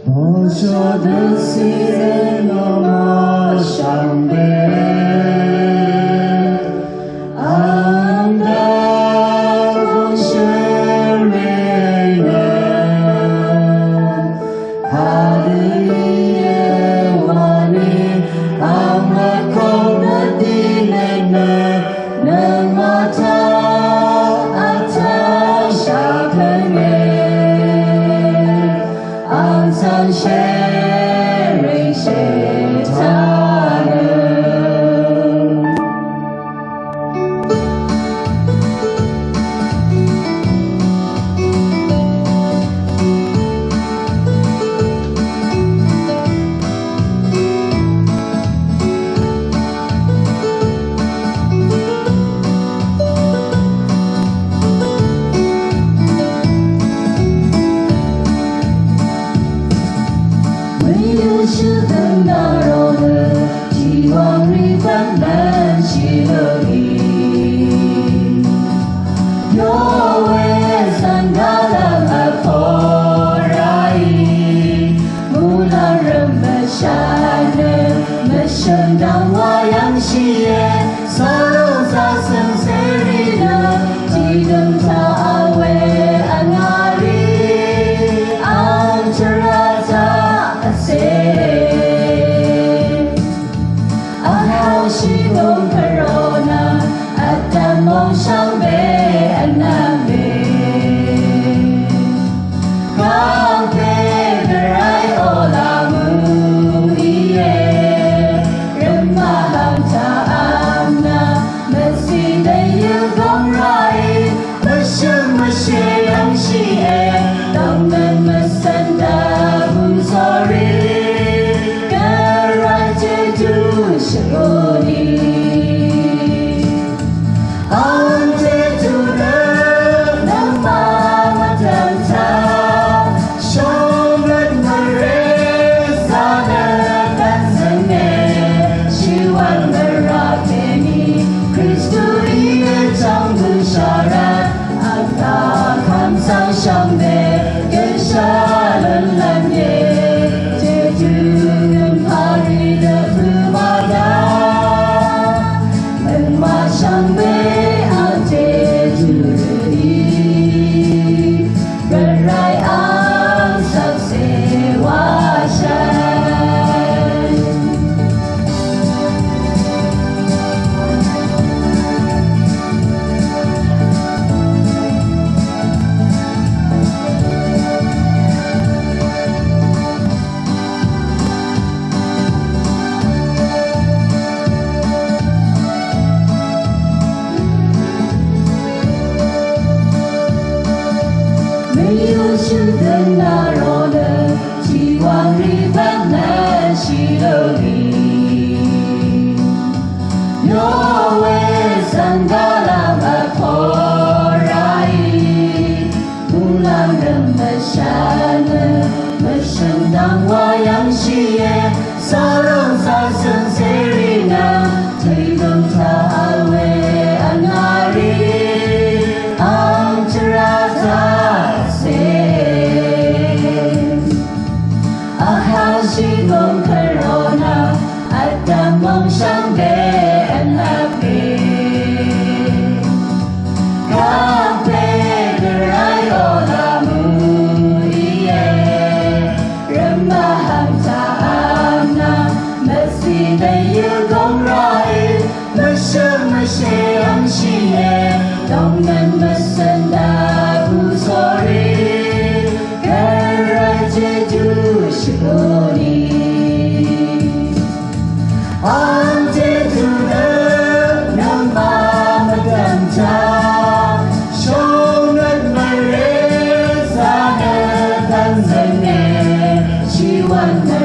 我说的是那么伤悲，暗淡风雪美人，他的夜晚里，他们空的地内呢，那么他爱他下个月。항상 쉐리 쉐타는是等到肉的希望里泛滥喜乐意，有为三大的爱破来，不让人们善人们生当我样喜悦，所有杂生谁里的记得他安慰安哪里安着他谁。Hong Corona at the mong sang be and na be Kang pe gerai ola mu ye Rem ma hang ta am na Messi de yu gong rai Ma she yang shi e Dong men ma san da bu sorry Gerai je du shi go ni相别跟沙冷蓝夜，结局跟帕里的布马达，门马相背啊结局的你，人来昂上谁瓦山。没有是等那肉的希望里泛滥喜乐里，有为三大浪爱破来，不让人们善人们生当我样喜悦，骚扰杀生谁里呢？推动他安慰安哪里？安着他。Hong Corona at the mong sang be and happy Kang pe gerai ola mu ye Rem ma hang ta am na Messi de yu gong rai Ma she yang shi ye Dong men ma san da bu sorry Gerai je du shi go ni Ante tu de nama madanta Shong at my race Ana tan zane She wonder